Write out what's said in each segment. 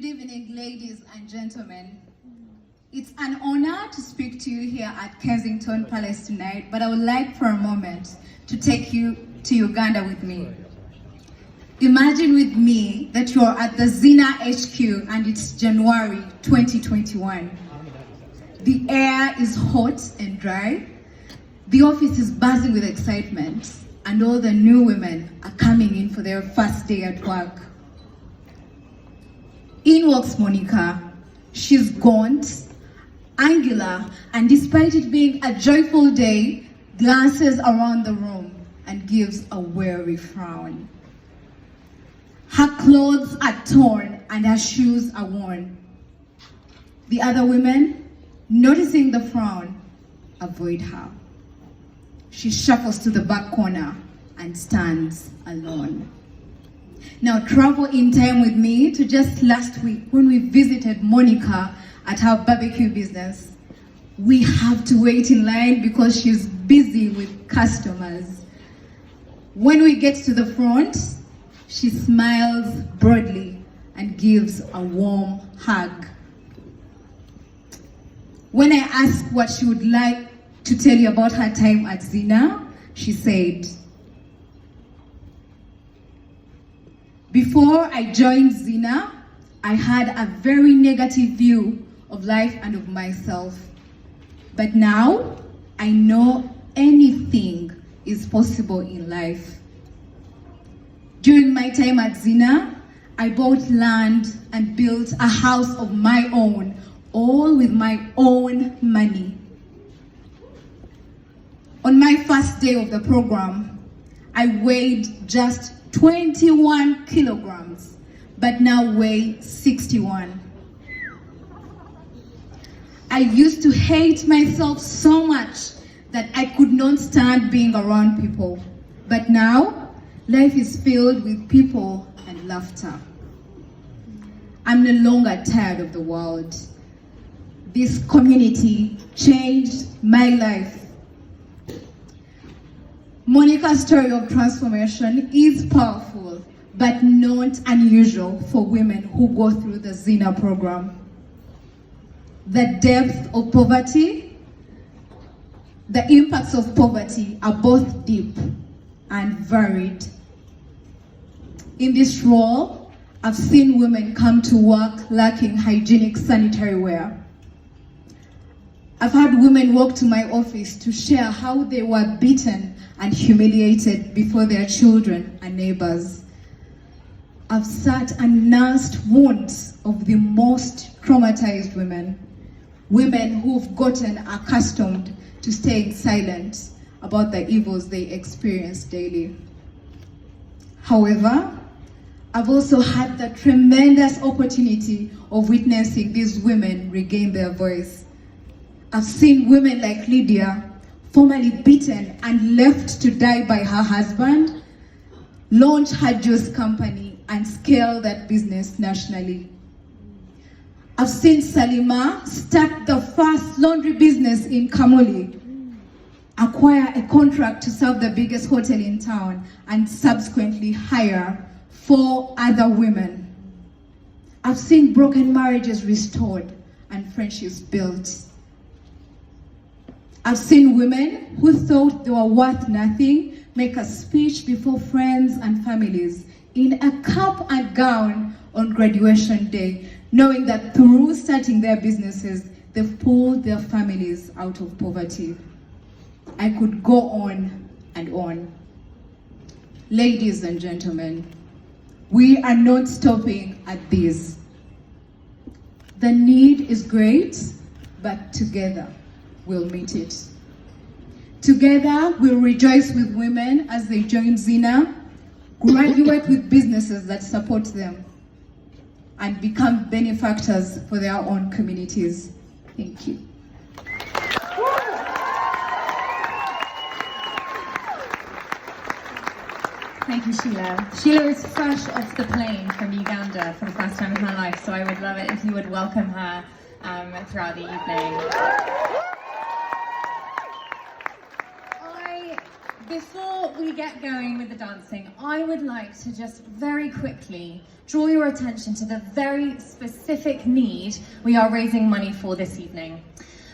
Good evening, ladies and gentlemen. It's an honor to speak to you here at Kensington Palace tonight, but I would like for a moment to take you to Uganda with me. Imagine with me that you're at the Zena HQ and it's January 2021. The air is hot and dry. The office is buzzing with excitement, and all the new women are coming in for their first day at work. In walks Monica. She's gaunt, angular, and despite it being a joyful day, glances around the room and gives a weary frown. Her clothes are torn and her shoes are worn. The other women, noticing the frown, avoid her. She shuffles to the back corner and stands alone. Now travel in time with me to just last week when we visited Monica at her barbecue business. We have to wait in line because she's busy with customers. When we get to the front, she smiles broadly and gives a warm hug. When I asked what she would like to tell you about her time at Zena, she said, "Before I joined Zena, I had a very negative view of life and of myself. But now, I know anything is possible in life. During my time at Zena, I bought land and built a house of my own, all with my own money. On my first day of the program, I weighed just 21 kilograms, but now weigh 61. I used to hate myself so much that I could not stand being around people. But now, life is filled with people and laughter. I'm no longer tired of the world. This community changed my life." Monica's story of transformation is powerful, but not unusual for women who go through the Zena program. The depth of poverty, the impacts of poverty are both deep and varied. In this role, I've seen women come to work lacking hygienic sanitary wear. I've had women walk to my office to share how they were beaten and humiliated before their children and neighbors. I've sat and nursed wounds of the most traumatized women, women who've gotten accustomed to staying silent about the evils they experience daily. However, I've also had the tremendous opportunity of witnessing these women regain their voice. I've seen women like Lydia, formerly beaten and left to die by her husband, launch her juice company and scale that business nationally. I've seen Salima start the first laundry business in Kamuli, acquire a contract to serve the biggest hotel in town, and subsequently hire 4 other women. I've seen broken marriages restored and friendships built. I've seen women who thought they were worth nothing make a speech before friends and families in a cap and gown on graduation day, knowing that through starting their businesses, they've pulled their families out of poverty. I could go on and on. Ladies and gentlemen, we are not stopping at this. The need is great, but together we'll meet it. Together, we'll rejoice with women as they join Zena, graduate with businesses that support them, and become benefactors for their own communities. Thank you. Thank you, Sheila. Sheila is fresh off the plane from Uganda for the first time in her life, so I would love it if you would welcome her throughout the evening. Before we we get going with the dancing, I would like to just very quickly draw your attention to the very specific need we are raising money for this evening.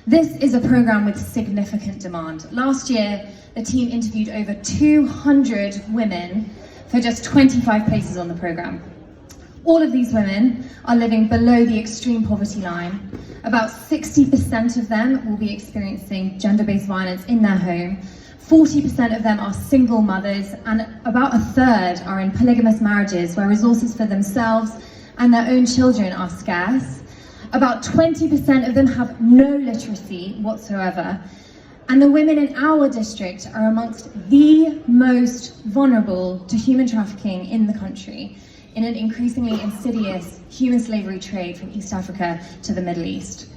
This is a programme with significant demand. Last year, the team interviewed over 200 women for just 25 places on the programme. All of these women are living below the extreme poverty line. About 60% of them will be experiencing gender-based violence in their home. 40% of them are single mothers, and about a third are in polygamous marriages where resources for themselves and their own children are scarce. About 20% of them have no literacy whatsoever. And the women in our district are amongst the most vulnerable to human trafficking in the country, in an increasingly insidious human slavery trade from East Africa to the Middle East.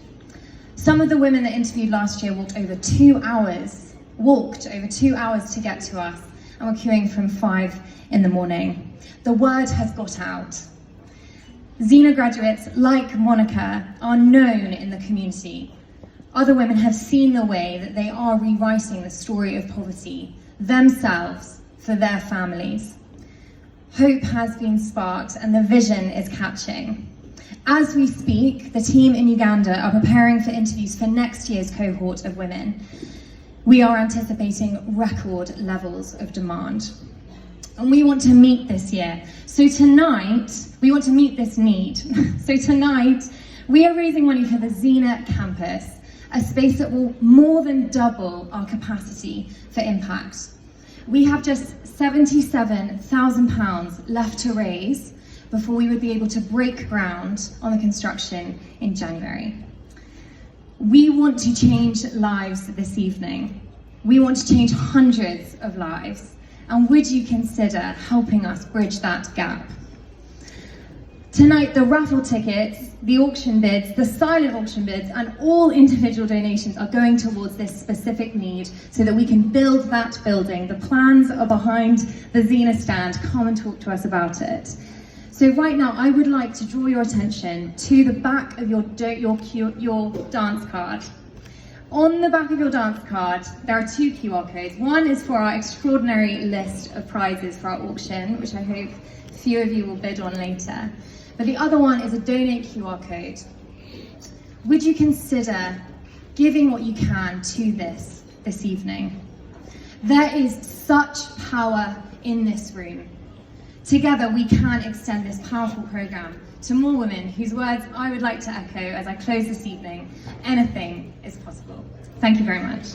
Some of the women that interviewed last year walked over 2 hours to get to us, and were queuing from 5 in the morning. The word has got out. Zena graduates, like Monica, are known in the community. Other women have seen the way that they are rewriting the story of poverty, themselves, for their families. Hope has been sparked and the vision is catching. As we speak, the team in Uganda are preparing for interviews for next year's cohort of women. We are anticipating record levels of demand. And we want to meet this year. So tonight, we want to meet this need. So tonight, we are raising money for the Zena campus, a space that will more than double our capacity for impact. We have just £77,000 left to raise before we would be able to break ground on the construction in January. We want to change lives this evening. We want to change hundreds of lives. And would you consider helping us bridge that gap? Tonight, the raffle tickets, the auction bids, the silent auction bids, and all individual donations are going towards this specific need so that we can build that building. The plans are behind the Zena stand. Come and talk to us about it. So right now, I would like to draw your attention to the back of your dance card. On the back of your dance card, there are 2 QR codes. One is for our extraordinary list of prizes for our auction, which I hope a few of you will bid on later. But the other one is a donate QR code. Would you consider giving what you can to this evening? There is such power in this room. Together we can extend this powerful programme to more women whose words I would like to echo as I close this evening. Anything is possible. Thank you very much.